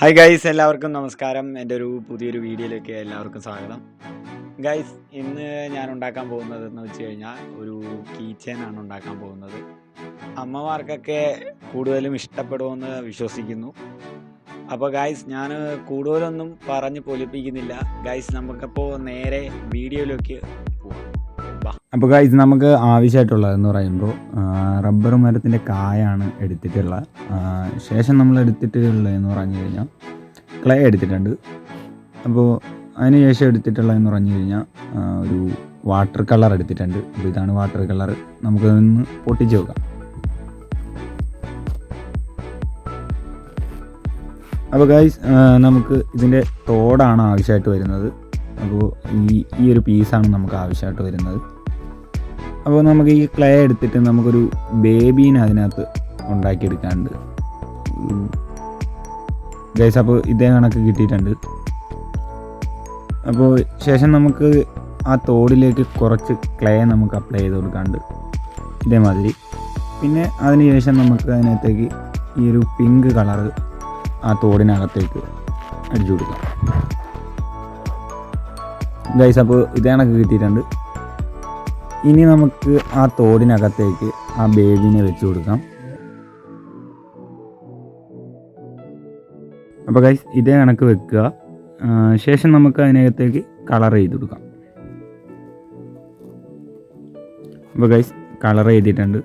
Hi guys, എല്ലാവർക്കും നമസ്കാരം. എൻ്റെ ഒരു പുതിയൊരു വീഡിയോയിലേക്ക് എല്ലാവർക്കും സ്വാഗതം. ഗൈസ്, ഇന്ന് ഞാൻ ഉണ്ടാക്കാൻ പോകുന്നത് എന്ന് വെച്ച് കഴിഞ്ഞാൽ ഒരു കീ ചെയിനാണ് ഉണ്ടാക്കാൻ പോകുന്നത്. അമ്മമാർക്കൊക്കെ കൂടുതലും ഇഷ്ടപ്പെടുമെന്ന് വിശ്വസിക്കുന്നു. അപ്പോൾ ഗൈസ്, ഞാൻ കൂടുതലൊന്നും പറഞ്ഞ് പൊലിപ്പിക്കുന്നില്ല. ഗൈസ്, നമുക്കപ്പോൾ നേരെ വീഡിയോയിലേക്ക് പോകാം. അപ്പോൾ ഗൈസ്, നമുക്ക് ആവശ്യമായിട്ടുള്ളതെന്ന് പറയുമ്പോൾ റബ്ബർ മരത്തിൻ്റെ കായാണ് എടുത്തിട്ടുള്ളത്. ശേഷം നമ്മൾ എടുത്തിട്ടുള്ളതെന്ന് പറഞ്ഞു കഴിഞ്ഞാൽ ക്ലേ എടുത്തിട്ടുണ്ട്. അപ്പോൾ അതിന് ശേഷം എടുത്തിട്ടുള്ളതെന്ന് പറഞ്ഞു കഴിഞ്ഞാൽ ഒരു വാട്ടർ കളർ എടുത്തിട്ടുണ്ട്. അപ്പോൾ ഇതാണ് വാട്ടർ കളർ. നമുക്കതൊന്ന് പൊട്ടിച്ച് നോക്കാം. അപ്പോൾ ഗൈസ്, നമുക്ക് ഇതിൻ്റെ തോടാണ് ആവശ്യമായിട്ട് വരുന്നത്. അപ്പോൾ ഈ ഒരു പീസാണ് നമുക്ക് ആവശ്യമായിട്ട് വരുന്നത്. അപ്പോൾ നമുക്ക് ഈ ക്ലേ എടുത്തിട്ട് നമുക്കൊരു ബേബീനെ അതിനകത്ത് ഉണ്ടാക്കിയെടുക്കാനുണ്ട് ഗൈസ്. അപ്പോൾ ഇതേ കണക്ക് കിട്ടിയിട്ടുണ്ട്. അപ്പോൾ ശേഷം നമുക്ക് ആ തോടിലേക്ക് കുറച്ച് ക്ലേ നമുക്ക് അപ്ലൈ ചെയ്ത് കൊടുക്കാനുണ്ട് ഇതേമാതിരി. പിന്നെ അതിന് ശേഷം നമുക്ക് അതിനകത്തേക്ക് ഈ ഒരു പിങ്ക് കളറ് ആ തോടിനകത്തേക്ക് അടിച്ചു കൊടുക്കാം ഗൈസ്. അപ്പോൾ ഇതേ കണക്ക് കിട്ടിയിട്ടുണ്ട്. ഇനി നമുക്ക് ആ തോടിനകത്തേക്ക് ആ ബേബീനെ വെച്ച് കൊടുക്കാം. അപ്പോൾ ഗൈസ്, ഇതേ കണക്ക് വെക്കുക. ശേഷം നമുക്ക് അതിനകത്തേക്ക് കളർ ചെയ്ത് കൊടുക്കാം. അപ്പോൾ ഗൈസ്, കളർ ചെയ്തിട്ടുണ്ട്.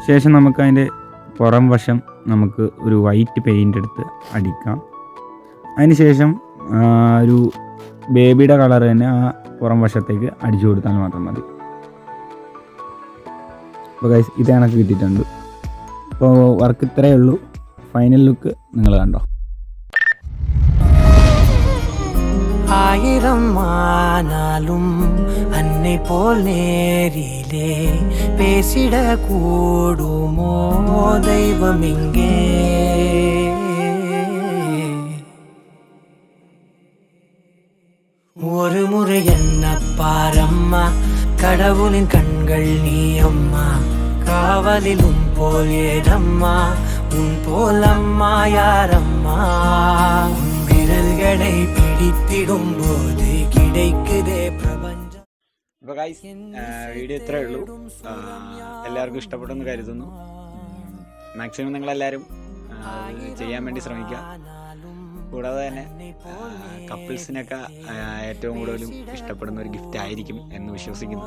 ശേഷം നമുക്ക് അതിൻ്റെ പുറം വശം നമുക്ക് ഒരു വൈറ്റ് പെയിൻ്റ് എടുത്ത് അടിക്കാം. അതിന് ശേഷം ഒരു ബേബിയുടെ കളർ തന്നെ ആ പുറം വശത്തേക്ക് അടിച്ചു കൊടുത്താൽ മാത്രം മതി. അപ്പോൾ ഗൈസ്, ഇതേ കണക്ക് കിട്ടിയിട്ടുണ്ട്. അപ്പോൾ വർക്ക് ഇത്രയേ ഉള്ളൂ. ഫൈനൽ ലുക്ക് നിങ്ങൾ കണ്ടോ. ആയിരം ആനാലും അന്നെ പോൽ നേരിലേ പേസിട കൂടുമോ ദൈവമിങ്ങേ. ஒரு முறை என்ன பாரம்மா, கடவுளின் கண்கள் நீ அம்மா, காவலிலும் போல் ஏதம்மா, உன் போல் அம்மா யாரம்மா, உன் விரல்களை പിടിത്തിടും போது கிடைக்குதே പ്രപഞ്ചം. അപ്പോൾ ഗൈസ്, വീഡിയോ ഇത്രയേ ഉള്ളൂ. എല്ലാവർക്കും ഇഷ്ടപ്പെട്ടെന്ന് കരുതുന്നു. മാക്സിമം നിങ്ങളെല്ലാവരും ചെയ്യാൻ വേണ്ടി ശ്രമിക്കുക. കൂടാതെ തന്നെ കപ്പിൾസിനൊക്കെ ഏറ്റവും കൂടുതലും ഇഷ്ടപ്പെടുന്ന ഒരു ഗിഫ്റ്റ് ആയിരിക്കും എന്ന് വിശ്വസിക്കുന്നു.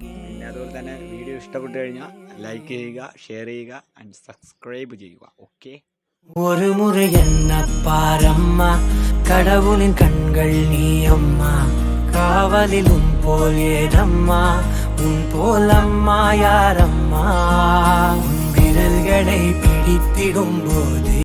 പിന്നെ അതുപോലെ തന്നെ വീഡിയോ ഇഷ്ടപ്പെട്ടു കഴിഞ്ഞാൽ ലൈക്ക് ചെയ്യുക, ഷെയർ ചെയ്യുക ആൻഡ് സബ്സ്ക്രൈബ് ചെയ്യുക. ഓക്കെ. ஒரு முறை என்ன பாரம்மா, கடவுளின் கண்கள் நீ அம்மா, காவலிலும் போல் ஏதம்மா, உன் போல் அம்மா யாரம்மா, உன் விரல்களை பிடித்திடும் போது